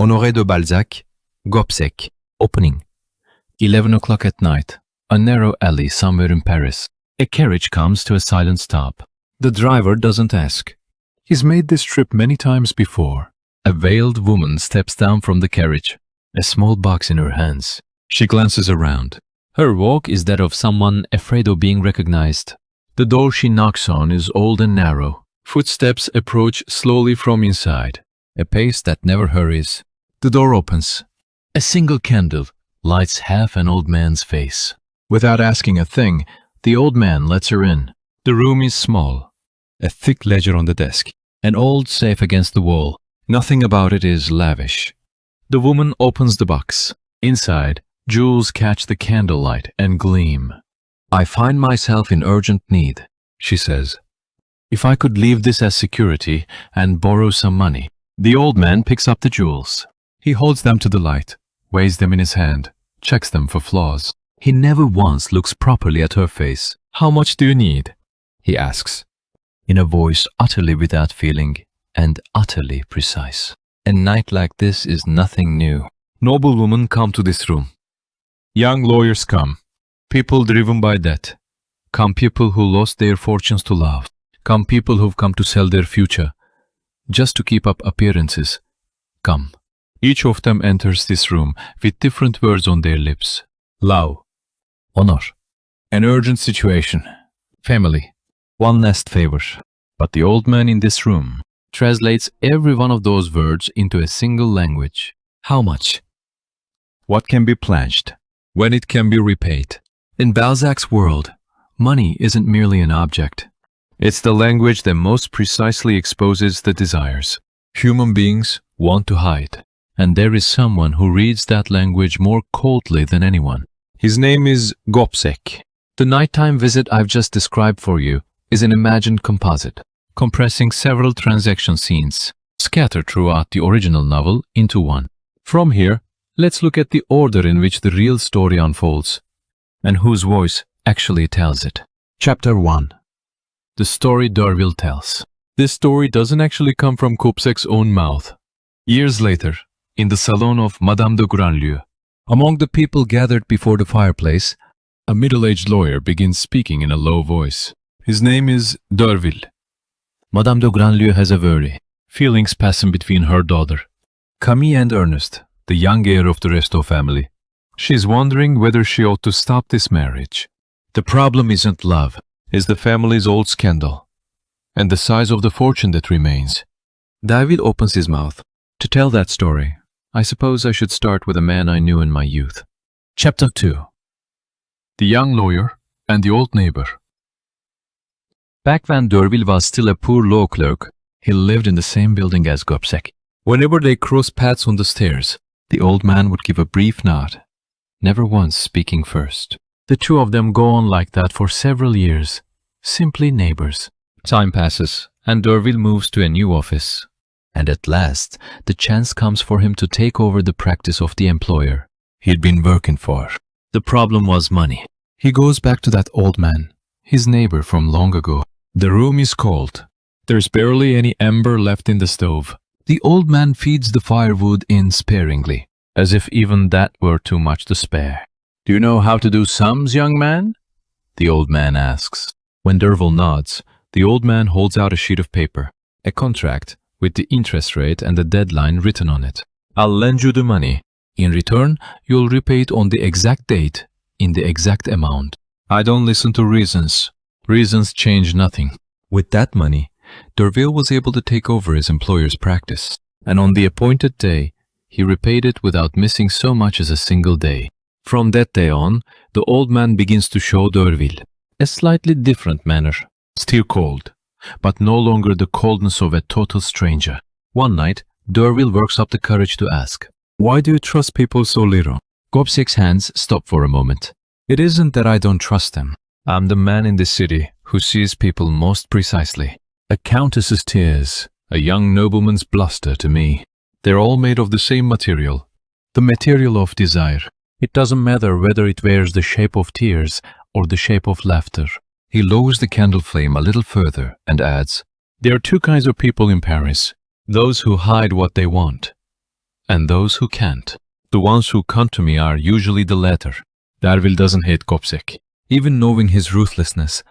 Honoré de Balzac Gobseck. Opening. 11 o'clock at night. A narrow alley somewhere in Paris. A carriage comes to a silent stop. The driver doesn't ask. He's made this trip many times before. A veiled woman steps down from the carriage, a small box in her hands. She glances around. Her walk is that of someone afraid of being recognized. The door she knocks on is old and narrow. Footsteps approach slowly from inside, a pace that never hurries. The door opens. A single candle lights half an old man's face. Without asking a thing, the old man lets her in. The room is small. A thick ledger on the desk. An old safe against the wall. Nothing about it is lavish. The woman opens the box. Inside, jewels catch the candlelight and gleam. "I find myself in urgent need," she says. "If I could leave this as security and borrow some money." The old man picks up the jewels. He holds them to the light, weighs them in his hand, checks them for flaws. He never once looks properly at her face. "How much do you need?" he asks, in a voice utterly without feeling and utterly precise. A night like this is nothing new. Noblewomen come to this room. Young lawyers come. People driven by debt. Come people who lost their fortunes to love. Come people who've come to sell their future, just to keep up appearances. Come. Each of them enters this room with different words on their lips. Love. Honor. An urgent situation. Family. One last favor. But the old man in this room translates every one of those words into a single language. How much? What can be pledged? When it can be repaid? In Balzac's world, money isn't merely an object. It's the language that most precisely exposes the desires human beings want to hide. And there is someone who reads that language more coldly than anyone. His name is Gobseck. The nighttime visit I've just described for you is an imagined composite, compressing several transaction scenes, scattered throughout the original novel into one. From here, let's look at the order in which the real story unfolds, and whose voice actually tells it. Chapter 1. The story Derville tells. This story doesn't actually come from Gobseck's own mouth. Years later, in the Salon of Madame de Grandlieu, among the people gathered before the fireplace, a middle-aged lawyer begins speaking in a low voice. His name is Derville. Madame de Grandlieu has a worry. Feelings passing between her daughter, Camille, and Ernest, the young heir of the Restaud family. She is wondering whether she ought to stop this marriage. The problem isn't love, it's the family's old scandal, and the size of the fortune that remains. Derville opens his mouth. To tell that story, I suppose I should start with a man I knew in my youth. Chapter 2. The young lawyer and the old neighbor. Back when Derville was still a poor law clerk, he lived in the same building as Gobseck. Whenever they crossed paths on the stairs, the old man would give a brief nod, never once speaking first. The two of them go on like that for several years, simply neighbors. Time passes, and Derville moves to a new office. And at last, the chance comes for him to take over the practice of the employer he'd been working for. The problem was money. He goes back to that old man, his neighbor from long ago. The room is cold. There's barely any ember left in the stove. The old man feeds the firewood in sparingly, as if even that were too much to spare. "Do you know how to do sums, young man?" the old man asks. When Derville nods, the old man holds out a sheet of paper, a contract with the interest rate and the deadline written on it. "I'll lend you the money. In return, you'll repay it on the exact date, in the exact amount." I don't listen to reasons. Reasons change nothing. With that money, Derville was able to take over his employer's practice, and on the appointed day, he repaid it without missing so much as a single day. From that day on, the old man begins to show Derville a slightly different manner, still cold, but no longer the coldness of a total stranger. One night, Derville works up the courage to ask, "Why do you trust people so little?" Gobseck's hands stop for a moment. "It isn't that I don't trust them. I'm the man in the city who sees people most precisely. A countess's tears, a young nobleman's bluster to me. They're all made of the same material, the material of desire. It doesn't matter whether it wears the shape of tears or the shape of laughter." He lowers the candle flame a little further and adds, "There are two kinds of people in Paris, those who hide what they want, and those who can't. The ones who come to me are usually the latter. Derville doesn't hate Gobseck. Even knowing his ruthlessness,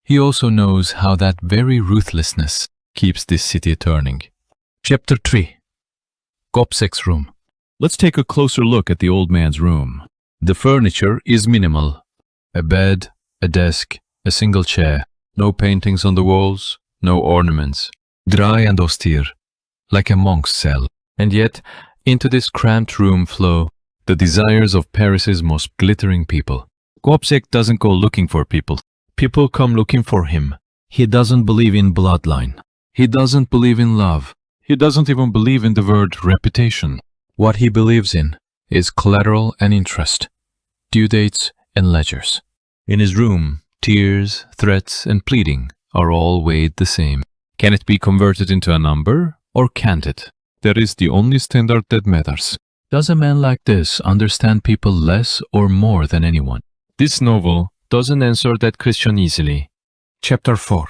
he also knows how that very ruthlessness keeps this city turning. Chapter 3. Gobseck's room. Let's take a closer look at the old man's room. The furniture is minimal. A bed, a desk, a single chair. No paintings on the walls, no ornaments. Dry and austere, like a monk's cell. And yet, into this cramped room flow the desires of Paris's most glittering people. Gobseck doesn't go looking for people. People come looking for him. He doesn't believe in bloodline. He doesn't believe in love. He doesn't even believe in the word reputation. What he believes in is collateral and interest, due dates and ledgers. In his room, tears, threats, and pleading are all weighed the same. Can it be converted into a number, or can't it? That is the only standard that matters. Does a man like this understand people less or more than anyone? This novel doesn't answer that question easily. Chapter 4.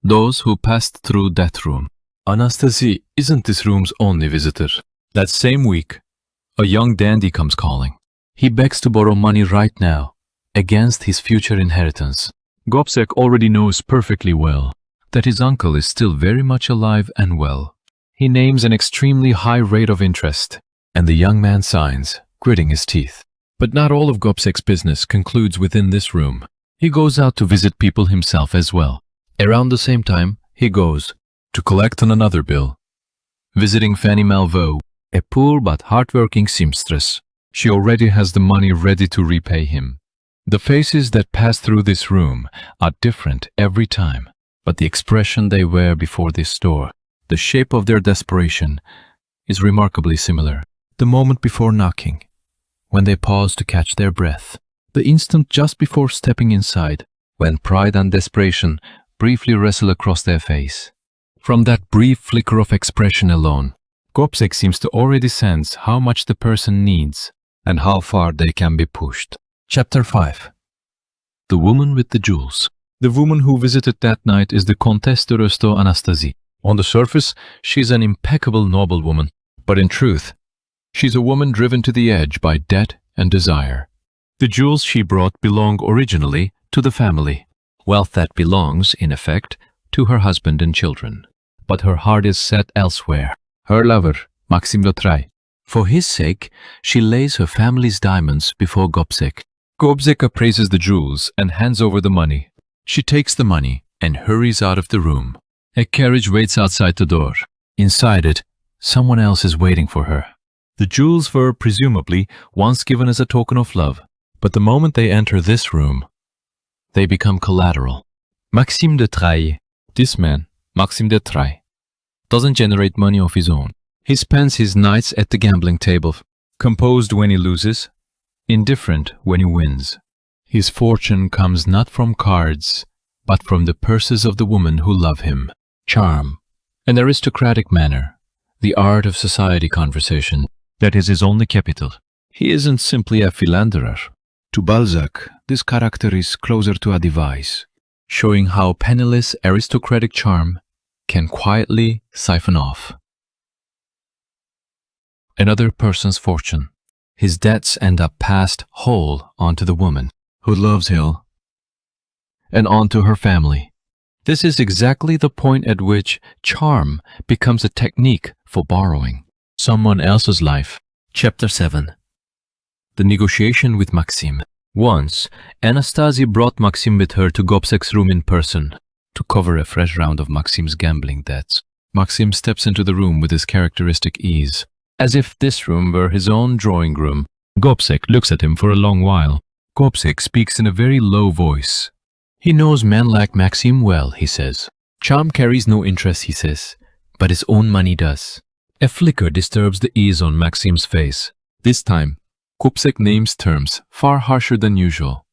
Those who passed through that room. Anastasie isn't this room's only visitor. That same week, a young dandy comes calling. He begs to borrow money right now, against his future inheritance. Gobseck already knows perfectly well that his uncle is still very much alive and well. He names an extremely high rate of interest, and the young man signs, gritting his teeth. But not all of Gobseck's business concludes within this room. He goes out to visit people himself as well. Around the same time, he goes to collect on another bill, visiting Fanny Malveaux, a poor but hard-working seamstress. She already has the money ready to repay him. The faces that pass through this room are different every time, but the expression they wear before this door, the shape of their desperation, is remarkably similar. The moment before knocking, when they pause to catch their breath. The instant just before stepping inside, when pride and desperation briefly wrestle across their face. From that brief flicker of expression alone, Gobseck seems to already sense how much the person needs and how far they can be pushed. Chapter 5. The woman with the jewels. The woman who visited that night is the Countess de Restaud Anastasie. On the surface, she's an impeccable noblewoman, but in truth, she's a woman driven to the edge by debt and desire. The jewels she brought belong originally to the family, wealth that belongs, in effect, to her husband and children. But her heart is set elsewhere. Her lover, Maxime de Trailles. For his sake, she lays her family's diamonds before Gobseck. Gobseck appraises the jewels and hands over the money. She takes the money and hurries out of the room. A carriage waits outside the door. Inside it, someone else is waiting for her. The jewels were presumably once given as a token of love, but the moment they enter this room, they become collateral. Maxime de Trailles, this man, Maxime de Trailles, doesn't generate money of his own. He spends his nights at the gambling table, composed when he loses, indifferent when he wins. His fortune comes not from cards, but from the purses of the women who love him. Charm, an aristocratic manner, the art of society conversation, that is his only capital. He isn't simply a philanderer. To Balzac, this character is closer to a device, showing how penniless aristocratic charm can quietly siphon off another person's fortune. His debts end up passed whole onto the woman who loves him and onto her family. This is exactly the point at which charm becomes a technique for borrowing someone else's life. Chapter 7. The negotiation with Maxime. Once, Anastasie brought Maxime with her to Gobseck's room in person to cover a fresh round of Maxime's gambling debts. Maxime steps into the room with his characteristic ease, as if this room were his own drawing room. Gobseck looks at him for a long while. Gobseck speaks in a very low voice. He knows men like Maxime well, he says. Charm carries no interest, he says, but his own money does. A flicker disturbs the ease on Maxime's face. This time, Gobseck names terms far harsher than usual.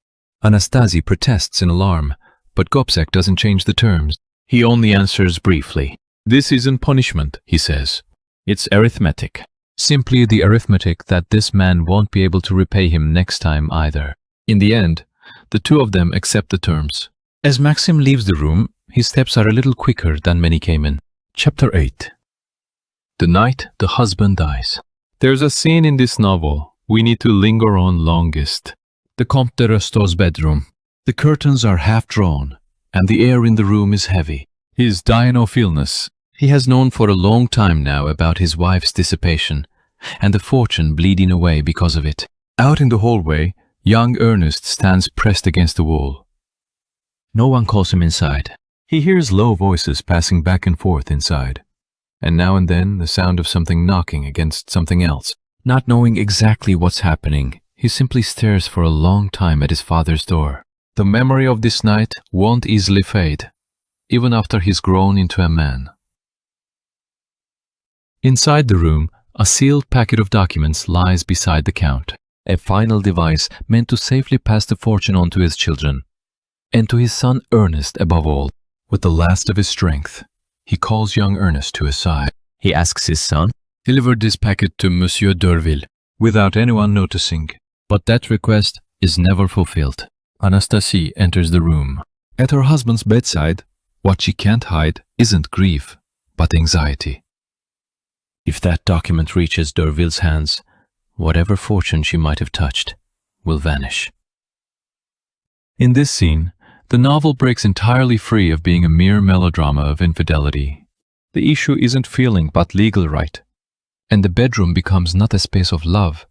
Anastasie protests in alarm, but Gobseck doesn't change the terms. He only answers briefly. This isn't punishment, he says. It's arithmetic. Simply the arithmetic that this man won't be able to repay him next time either. In the end, the two of them accept the terms. As Maxime leaves the room, his steps are a little quicker than when he came in. Chapter 8. The night the husband dies. There's a scene in this novel we need to linger on longest. The Count de Restaud's bedroom. The curtains are half drawn, and the air in the room is heavy. He is dying of illness. He has known for a long time now about his wife's dissipation, and the fortune bleeding away because of it. Out in the hallway, young Ernest stands pressed against the wall. No one calls him inside. He hears low voices passing back and forth inside, and now and then the sound of something knocking against something else. Not knowing exactly what's happening, he simply stares for a long time at his father's door. The memory of this night won't easily fade, even after he's grown into a man. Inside the room, a sealed packet of documents lies beside the Count, a final device meant to safely pass the fortune on to his children, and to his son Ernest above all. With the last of his strength, he calls young Ernest to his side. He asks his son, "Deliver this packet to Monsieur Derville," without anyone noticing. But that request is never fulfilled. Anastasie enters the room. At her husband's bedside, what she can't hide isn't grief, but anxiety. If that document reaches Derville's hands, whatever fortune she might have touched will vanish. In this scene, the novel breaks entirely free of being a mere melodrama of infidelity. The issue isn't feeling but legal right, and the bedroom becomes not a space of love,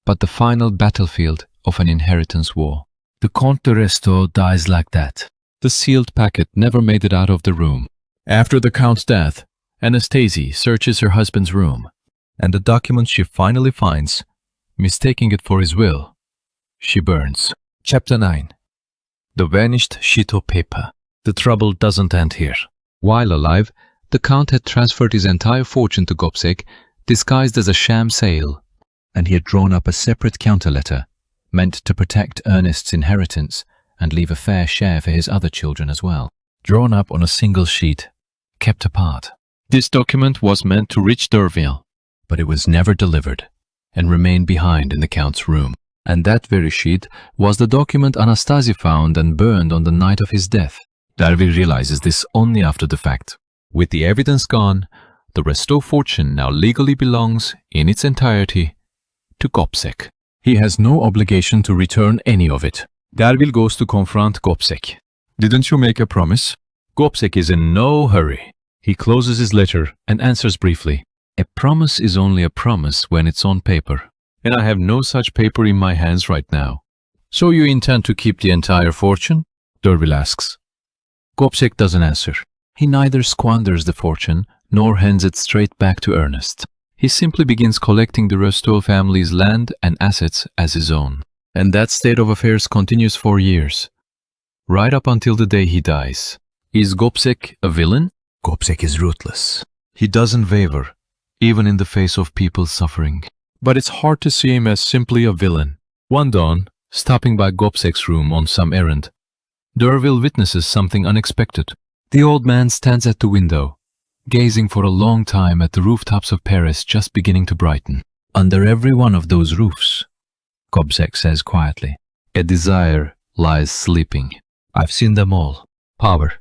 but the final battlefield of an inheritance war. The Count de Restaud dies like that. The sealed packet never made it out of the room. After the Count's death, Anastasie searches her husband's room, and the document she finally finds, mistaking it for his will, she burns. Chapter 9. The vanished sheet of paper. The trouble doesn't end here. While alive, the Count had transferred his entire fortune to Gobseck, disguised as a sham sale, and he had drawn up a separate counter-letter, meant to protect Ernest's inheritance and leave a fair share for his other children as well, drawn up on a single sheet, kept apart. This document was meant to reach Derville, but it was never delivered, and remained behind in the Count's room. And that very sheet was the document Anastasie found and burned on the night of his death. Derville realizes this only after the fact. With the evidence gone, the Restaud fortune now legally belongs, in its entirety, to Gobseck. He has no obligation to return any of it. Derville goes to confront Gobseck. "Didn't you make a promise?" Gobseck is in no hurry. He closes his letter and answers briefly, "A promise is only a promise when it's on paper, and I have no such paper in my hands right now." "So you intend to keep the entire fortune?" Derville asks. Gobseck doesn't answer. He neither squanders the fortune nor hands it straight back to Ernest. He simply begins collecting the Restaud family's land and assets as his own. And that state of affairs continues for years, right up until the day he dies. Is Gobseck a villain? Gobseck is ruthless. He doesn't waver, even in the face of people's suffering. But it's hard to see him as simply a villain. One dawn, stopping by Gobseck's room on some errand, Derville witnesses something unexpected. The old man stands at the window, gazing for a long time at the rooftops of Paris just beginning to brighten. "Under every one of those roofs," Gobseck says quietly, "a desire lies sleeping. I've seen them all. Power,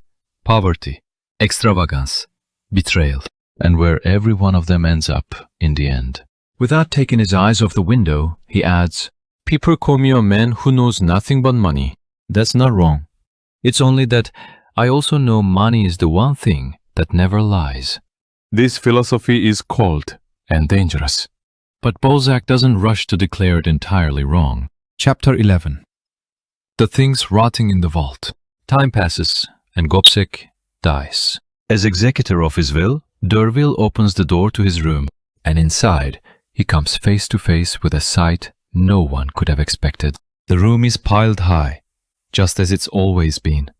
poverty, extravagance, betrayal, and where every one of them ends up in the end." Without taking his eyes off the window, he adds, "People call me a man who knows nothing but money. That's not wrong. It's only that I also know money is the one thing that never lies." This philosophy is cold and dangerous. But Balzac doesn't rush to declare it entirely wrong. Chapter 11. The things rotting in the vault. Time passes, and Gobseck dies. As executor of his will, Derville opens the door to his room, and inside he comes face to face with a sight no one could have expected. The room is piled high, just as it's always been,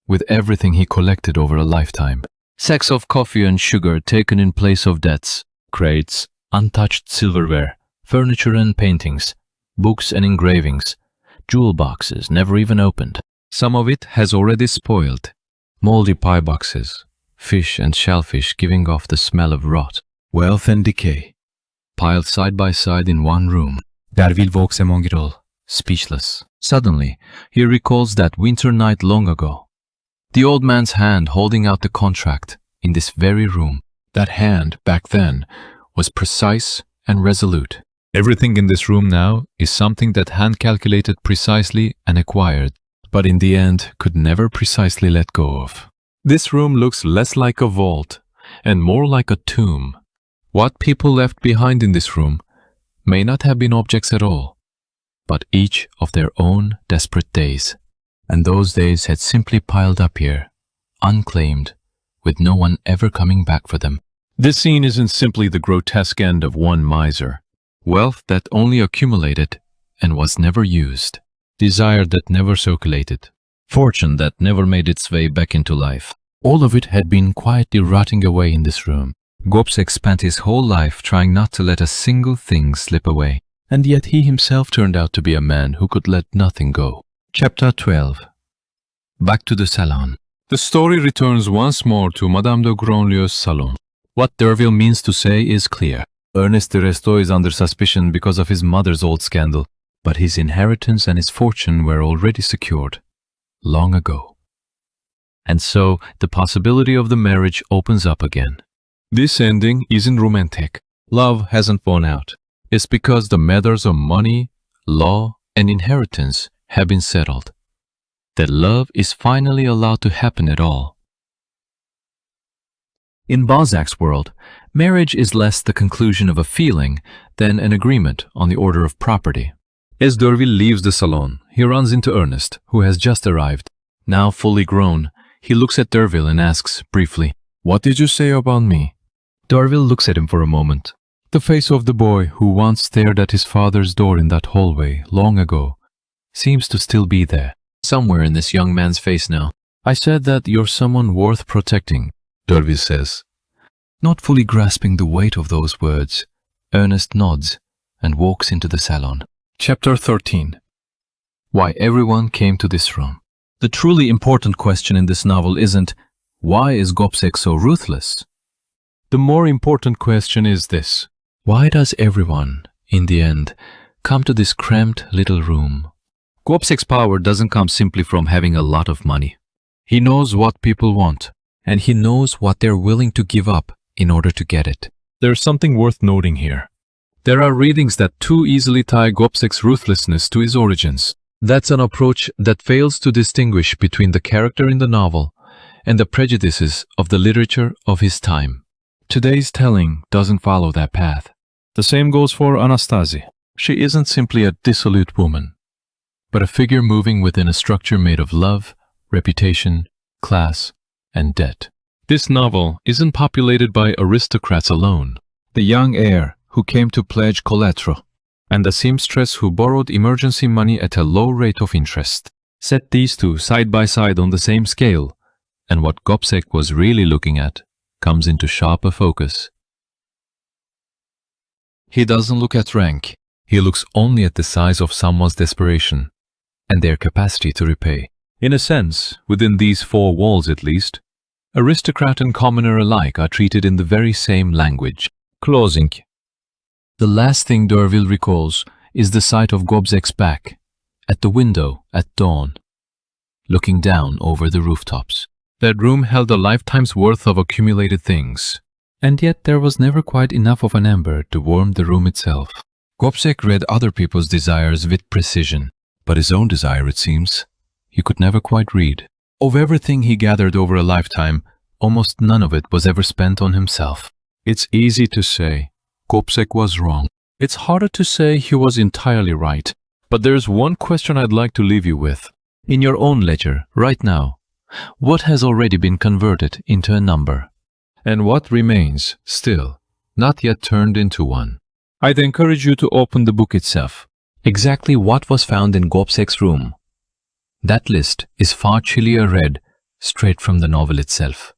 with everything he collected over a lifetime. Sacks of coffee and sugar taken in place of debts, crates, untouched silverware, furniture and paintings, books and engravings, jewel boxes never even opened. Some of it has already spoiled. Moldy pie boxes, fish and shellfish giving off the smell of rot, wealth and decay, piled side by side in one room. Derville walks among it all, speechless. Suddenly, he recalls that winter night long ago. The old man's hand holding out the contract in this very room. That hand, back then, was precise and resolute. Everything in this room now is something that hand calculated precisely and acquired, but in the end could never precisely let go of. This room looks less like a vault and more like a tomb. What people left behind in this room may not have been objects at all, but each of their own desperate days. And those days had simply piled up here, unclaimed, with no one ever coming back for them. This scene isn't simply the grotesque end of one miser. Wealth that only accumulated and was never used. Desire that never circulated. Fortune that never made its way back into life. All of it had been quietly rotting away in this room. Gobseck spent his whole life trying not to let a single thing slip away. And yet he himself turned out to be a man who could let nothing go. Chapter 12. Back to the Salon. The story returns once more to Madame de Grandlieu's salon. What Derville means to say is clear. Ernest de Restaud is under suspicion because of his mother's old scandal, but his inheritance and his fortune were already secured, long ago. And so the possibility of the marriage opens up again. This ending isn't romantic. Love hasn't won out. It's because the matters of money, law, and inheritance have been settled, that love is finally allowed to happen at all. In Balzac's world, marriage is less the conclusion of a feeling than an agreement on the order of property. As Derville leaves the salon, he runs into Ernest, who has just arrived. Now fully grown, he looks at Derville and asks briefly, "What did you say about me?" Derville looks at him for a moment. The face of the boy who once stared at his father's door in that hallway long ago seems to still be there, somewhere in this young man's face now. "I said that you're someone worth protecting," Derville says. Not fully grasping the weight of those words, Ernest nods and walks into the salon. Chapter 13. Why everyone came to this room. The truly important question in this novel isn't, why is Gobseck so ruthless? The more important question is this: why does everyone, in the end, come to this cramped little room? Gobseck's power doesn't come simply from having a lot of money. He knows what people want, and he knows what they're willing to give up in order to get it. There's something worth noting here. There are readings that too easily tie Gobseck's ruthlessness to his origins. That's an approach that fails to distinguish between the character in the novel and the prejudices of the literature of his time. Today's telling doesn't follow that path. The same goes for Anastasie. She isn't simply a dissolute woman, but a figure moving within a structure made of love, reputation, class, and debt. This novel isn't populated by aristocrats alone. The young heir who came to pledge collateral, and the seamstress who borrowed emergency money at a low rate of interest. Set these two side by side on the same scale, and what Gobseck was really looking at comes into sharper focus. He doesn't look at rank. He looks only at the size of someone's desperation and their capacity to repay. In a sense, within these four walls at least, aristocrat and commoner alike are treated in the very same language. Closing. The last thing Derville recalls is the sight of Gobseck's back, at the window at dawn, looking down over the rooftops. That room held a lifetime's worth of accumulated things, and yet there was never quite enough of an ember to warm the room itself. Gobseck read other people's desires with precision, but his own desire, it seems, he could never quite read. Of everything he gathered over a lifetime, almost none of it was ever spent on himself. It's easy to say Gobseck was wrong. It's harder to say he was entirely right. But there's one question I'd like to leave you with. In your own ledger, right now, what has already been converted into a number? And what remains, still, not yet turned into one? I'd encourage you to open the book itself. Exactly what was found in Gobseck's room? That list is far chillier read straight from the novel itself.